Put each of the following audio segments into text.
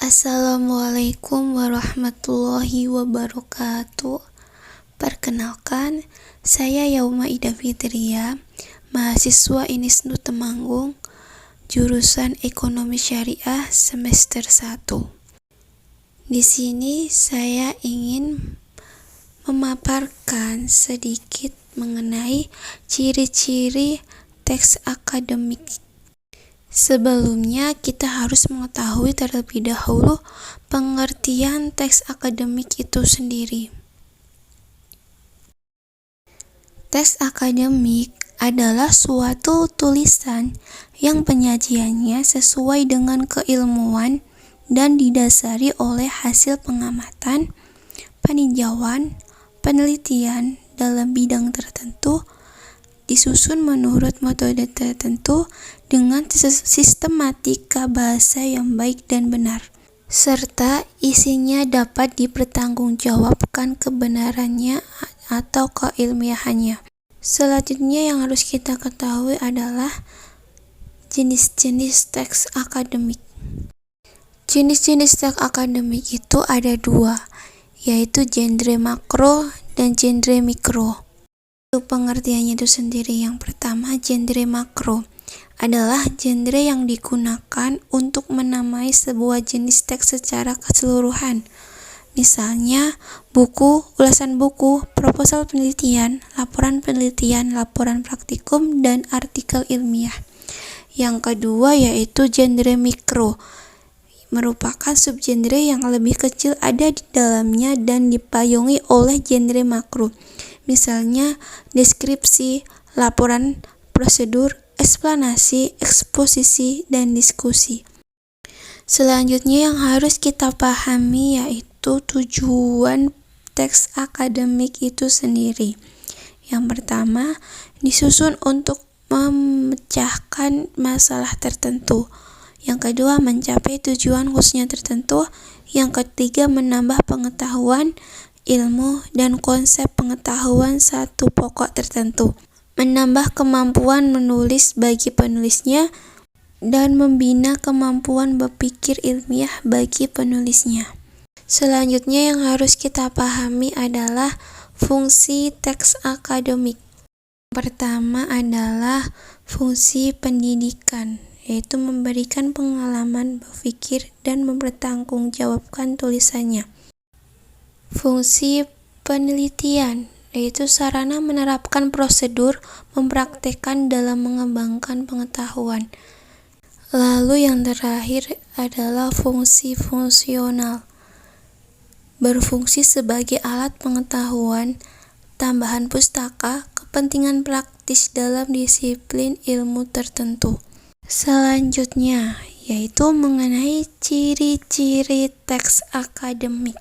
Assalamualaikum warahmatullahi wabarakatuh. Perkenalkan, saya Yauma Ida Fitria, mahasiswa INISNU Temanggung, jurusan Ekonomi Syariah semester 1. Di sini saya ingin memaparkan sedikit mengenai ciri-ciri teks akademik. Sebelumnya, kita harus mengetahui terlebih dahulu pengertian teks akademik itu sendiri. Teks akademik adalah suatu tulisan yang penyajiannya sesuai dengan keilmuan dan didasari oleh hasil pengamatan, peninjauan, penelitian dalam bidang tertentu, disusun menurut metode tertentu dengan sistematika bahasa yang baik dan benar, serta isinya dapat dipertanggungjawabkan kebenarannya atau keilmiahannya. Selanjutnya yang harus kita ketahui adalah jenis-jenis teks akademik. Jenis-jenis teks akademik itu ada dua, yaitu genre makro dan genre mikro. Untuk pengertiannya itu sendiri, yang pertama, genre makro adalah genre yang digunakan untuk menamai sebuah jenis teks secara keseluruhan. Misalnya, buku, ulasan buku, proposal penelitian, laporan praktikum, dan artikel ilmiah. Yang kedua yaitu genre mikro, merupakan subgenre yang lebih kecil ada di dalamnya dan dipayungi oleh genre makro. Misalnya, deskripsi, laporan prosedur, eksplanasi, eksposisi, dan diskusi. Selanjutnya yang harus kita pahami yaitu tujuan teks akademik itu sendiri. Yang pertama, disusun untuk memecahkan masalah tertentu. Yang kedua, mencapai tujuan khususnya tertentu. Yang ketiga, menambah pengetahuan, ilmu, dan konsep pengetahuan satu pokok tertentu, menambah kemampuan menulis bagi penulisnya, dan membina kemampuan berpikir ilmiah bagi penulisnya. Selanjutnya yang harus kita pahami adalah fungsi teks akademik. Pertama adalah fungsi pendidikan, yaitu memberikan pengalaman berpikir dan mempertanggungjawabkan tulisannya. Fungsi penelitian, yaitu sarana menerapkan prosedur, mempraktekkan dalam mengembangkan pengetahuan. Lalu yang terakhir adalah fungsi fungsional, berfungsi sebagai alat pengetahuan, tambahan pustaka, kepentingan praktis dalam disiplin ilmu tertentu. Selanjutnya, yaitu mengenai ciri-ciri teks akademik.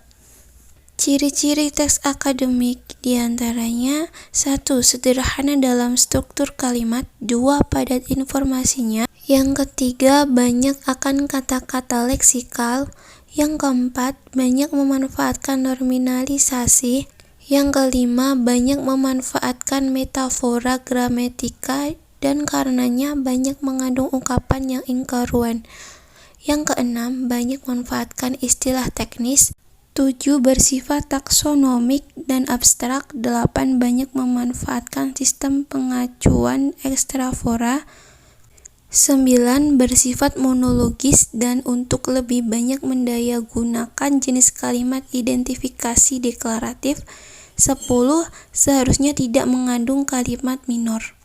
Ciri-ciri teks akademik diantaranya 1. Sederhana dalam struktur kalimat. 2. Padat informasinya. Yang ketiga, banyak akan kata-kata leksikal. Yang keempat, banyak memanfaatkan nominalisasi. Yang kelima, banyak memanfaatkan metafora gramatika dan karenanya banyak mengandung ungkapan yang ingkaruan. Yang keenam, banyak memanfaatkan istilah teknis. 7. Bersifat taksonomik dan abstrak. 8. Banyak memanfaatkan sistem pengacuan ekstrafora. 9. Bersifat monologis dan untuk lebih banyak mendayagunakan jenis kalimat identifikasi deklaratif. 10. Seharusnya tidak mengandung kalimat minor.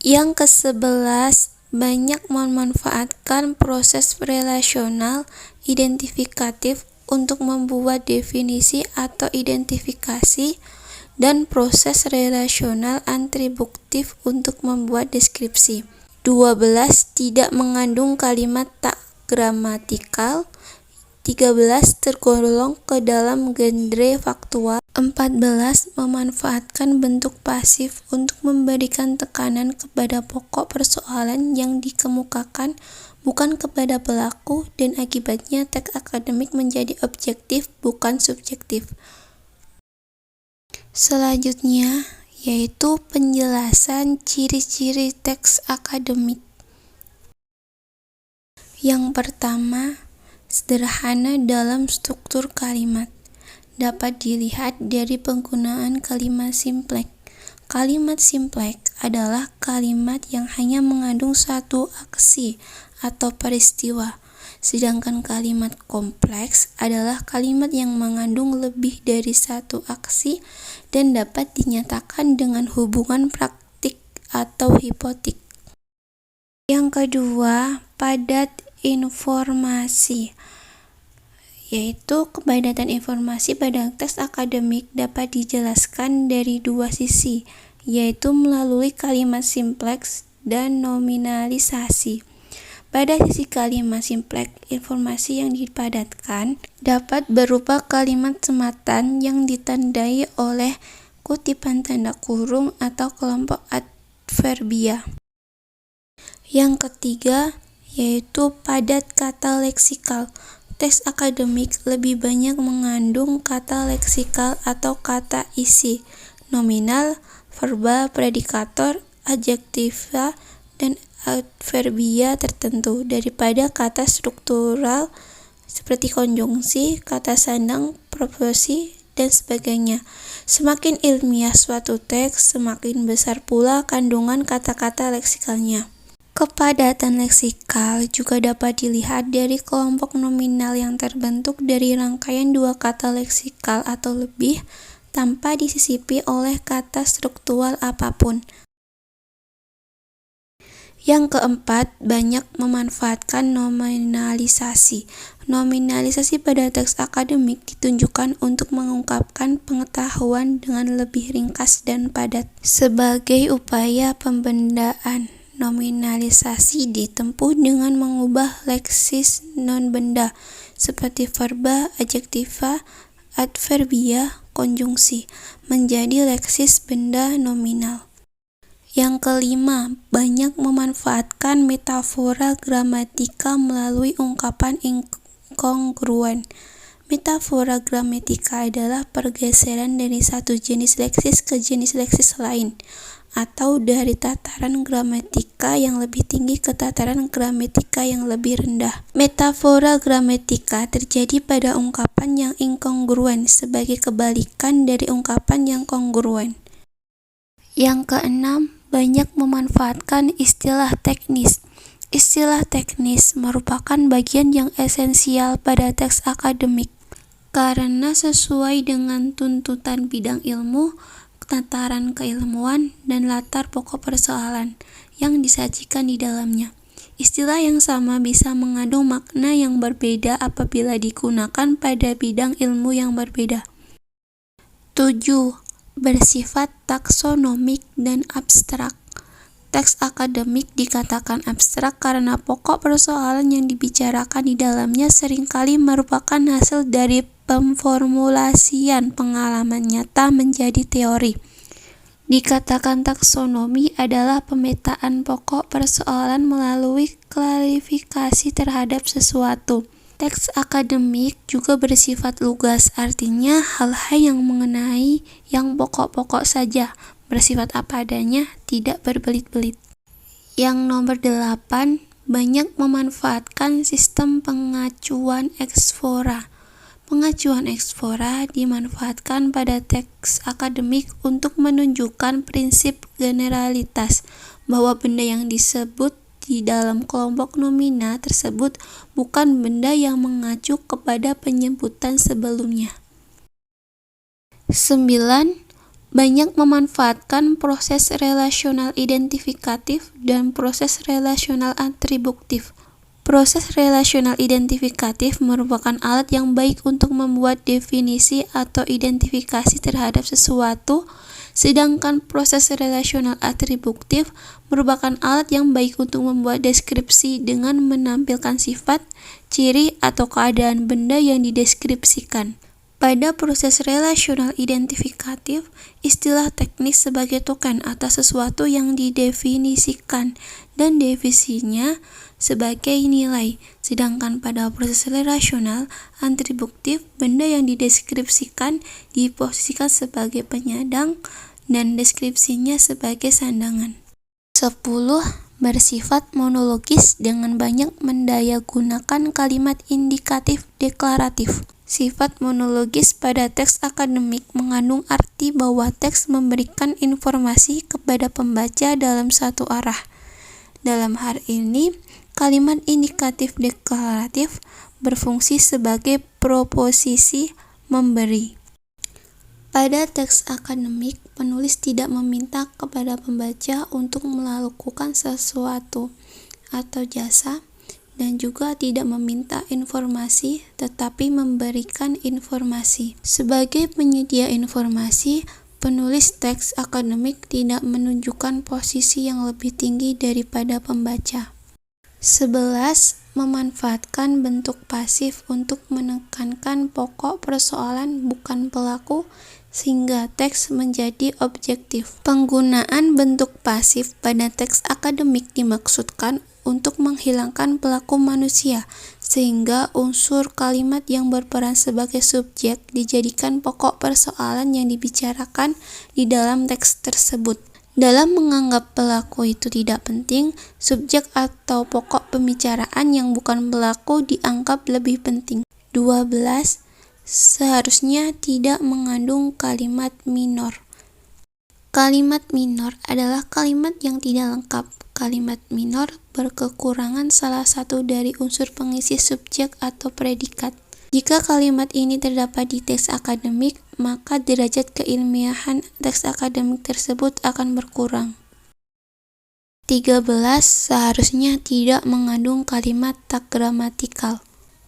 Yang ke-11, banyak memanfaatkan proses relasional identifikatif untuk membuat definisi atau identifikasi, dan proses relasional atribuktif untuk membuat deskripsi. 12. Tidak mengandung kalimat tak gramatikal. 13. Tergolong ke dalam genre faktual. 14. Memanfaatkan bentuk pasif untuk memberikan tekanan kepada pokok persoalan yang dikemukakan, bukan kepada pelaku, dan akibatnya teks akademik menjadi objektif, bukan subjektif. Selanjutnya, yaitu penjelasan ciri-ciri teks akademik. Yang pertama, sederhana dalam struktur kalimat. Dapat dilihat dari penggunaan kalimat simpleks. Kalimat simpleks adalah kalimat yang hanya mengandung satu aksi atau peristiwa, sedangkan kalimat kompleks adalah kalimat yang mengandung lebih dari satu aksi dan dapat dinyatakan dengan hubungan praktik atau hipotik. Yang kedua, padat informasi, yaitu kepadatan informasi pada teks akademik dapat dijelaskan dari dua sisi, yaitu melalui kalimat simpleks dan nominalisasi. Pada sisi kalimat simpleks, informasi yang dipadatkan dapat berupa kalimat sematan yang ditandai oleh kutipan tanda kurung atau kelompok adverbia. Yang ketiga, yaitu padat kata leksikal. Teks akademik lebih banyak mengandung kata leksikal atau kata isi, nominal, verba, predikator, adjektiva, dan adverbia tertentu daripada kata struktural seperti konjungsi, kata sandang, proposi, dan sebagainya. Semakin ilmiah suatu teks, semakin besar pula kandungan kata-kata leksikalnya. Kepadatan leksikal juga dapat dilihat dari kelompok nominal yang terbentuk dari rangkaian dua kata leksikal atau lebih tanpa disisipi oleh kata struktural apapun. Yang keempat, banyak memanfaatkan nominalisasi. Nominalisasi pada teks akademik ditunjukkan untuk mengungkapkan pengetahuan dengan lebih ringkas dan padat. Sebagai upaya pembendaan, nominalisasi ditempuh dengan mengubah leksis non-benda seperti verba, adjektiva, adverbia, konjungsi menjadi leksis benda nominal. Yang kelima, banyak memanfaatkan metafora gramatika melalui ungkapan inkongruen. Metafora gramatika adalah pergeseran dari satu jenis leksis ke jenis leksis lain, atau dari tataran gramatika yang lebih tinggi ke tataran gramatika yang lebih rendah. Metafora gramatika terjadi pada ungkapan yang inkongruen sebagai kebalikan dari ungkapan yang kongruen. Yang keenam, banyak memanfaatkan istilah teknis. Istilah teknis merupakan bagian yang esensial pada teks akademik karena sesuai dengan tuntutan bidang ilmu, tataran keilmuan, dan latar pokok persoalan yang disajikan di dalamnya. Istilah yang sama bisa mengandung makna yang berbeda apabila digunakan pada bidang ilmu yang berbeda. 7. Bersifat taksonomik dan abstrak. Teks akademik dikatakan abstrak karena pokok persoalan yang dibicarakan di dalamnya seringkali merupakan hasil dari pemformulasian pengalaman nyata menjadi teori. Dikatakan taksonomi adalah pemetaan pokok persoalan melalui klarifikasi terhadap sesuatu. Teks akademik juga bersifat lugas, artinya hal-hal yang mengenai yang pokok-pokok saja, bersifat apa adanya, tidak berbelit-belit. Yang nomor 8, banyak memanfaatkan sistem pengacuan eksfora. Pengacuan eksfora dimanfaatkan pada teks akademik untuk menunjukkan prinsip generalitas, bahwa benda yang disebut di dalam kelompok nomina tersebut bukan benda yang mengacu kepada penyebutan sebelumnya. 9. Banyak memanfaatkan proses relasional identifikatif dan proses relasional atribuktif. Proses relasional identifikatif merupakan alat yang baik untuk membuat definisi atau identifikasi terhadap sesuatu, sedangkan proses relasional atribuktif merupakan alat yang baik untuk membuat deskripsi dengan menampilkan sifat, ciri, atau keadaan benda yang dideskripsikan. Pada proses relasional identifikatif, istilah teknis sebagai token atas sesuatu yang didefinisikan dan definisinya sebagai nilai, sedangkan pada proses relasional atribuktif, benda yang dideskripsikan diposisikan sebagai penyandang dan deskripsinya sebagai sandangan. 10. bersifat monologis dengan banyak mendayagunakan kalimat indikatif deklaratif. Sifat monologis pada teks akademik mengandung arti bahwa teks memberikan informasi kepada pembaca dalam satu arah. Dalam hal ini, kalimat indikatif deklaratif berfungsi sebagai proposisi memberi. Pada teks akademik, penulis tidak meminta kepada pembaca untuk melakukan sesuatu atau jasa, dan juga tidak meminta informasi, tetapi memberikan informasi. Sebagai penyedia informasi, penulis teks akademik tidak menunjukkan posisi yang lebih tinggi daripada pembaca. 11. Memanfaatkan bentuk pasif untuk menekankan pokok persoalan bukan pelaku, sehingga teks menjadi objektif. Penggunaan bentuk pasif pada teks akademik dimaksudkan untuk menghilangkan pelaku manusia, sehingga unsur kalimat yang berperan sebagai subjek dijadikan pokok persoalan yang dibicarakan di dalam teks tersebut. Dalam menganggap pelaku itu tidak penting, subjek atau pokok pembicaraan yang bukan pelaku dianggap lebih penting. 12. Seharusnya tidak mengandung kalimat minor. Kalimat minor adalah kalimat yang tidak lengkap. Kalimat minor berkekurangan salah satu dari unsur pengisi subjek atau predikat. Jika kalimat ini terdapat di teks akademik, maka derajat keilmiahan teks akademik tersebut akan berkurang. 13. Seharusnya tidak mengandung kalimat tak gramatikal.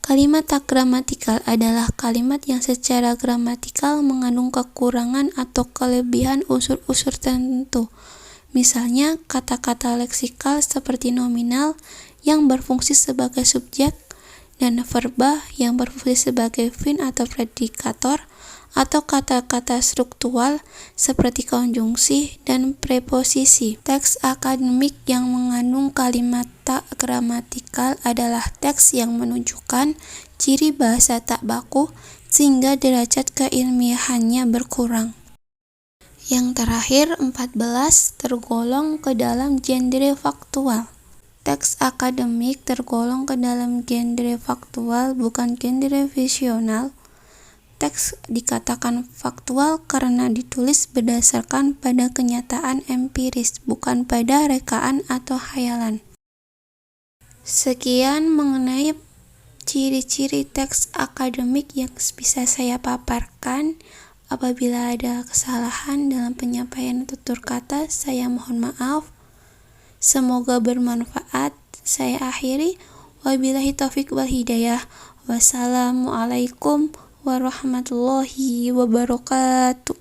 Kalimat tak gramatikal adalah kalimat yang secara gramatikal mengandung kekurangan atau kelebihan unsur-unsur tertentu. Misalnya, kata-kata leksikal seperti nominal yang berfungsi sebagai subjek dan verba yang berfungsi sebagai fin atau predikator, atau kata-kata struktural seperti konjungsi dan preposisi. Teks akademik yang mengandung kalimat tak gramatikal adalah teks yang menunjukkan ciri bahasa tak baku sehingga derajat keilmiahannya berkurang. Yang terakhir, 14, tergolong ke dalam genre faktual. Teks akademik tergolong ke dalam genre faktual, bukan genre visional. Teks dikatakan faktual karena ditulis berdasarkan pada kenyataan empiris, bukan pada rekaan atau khayalan. Sekian mengenai ciri-ciri teks akademik yang bisa saya paparkan. Apabila ada kesalahan dalam penyampaian tutur kata, saya mohon maaf. Semoga bermanfaat. Saya akhiri. Wabillahi taufiq wal hidayah. Wassalamualaikum warahmatullahi wabarakatuh.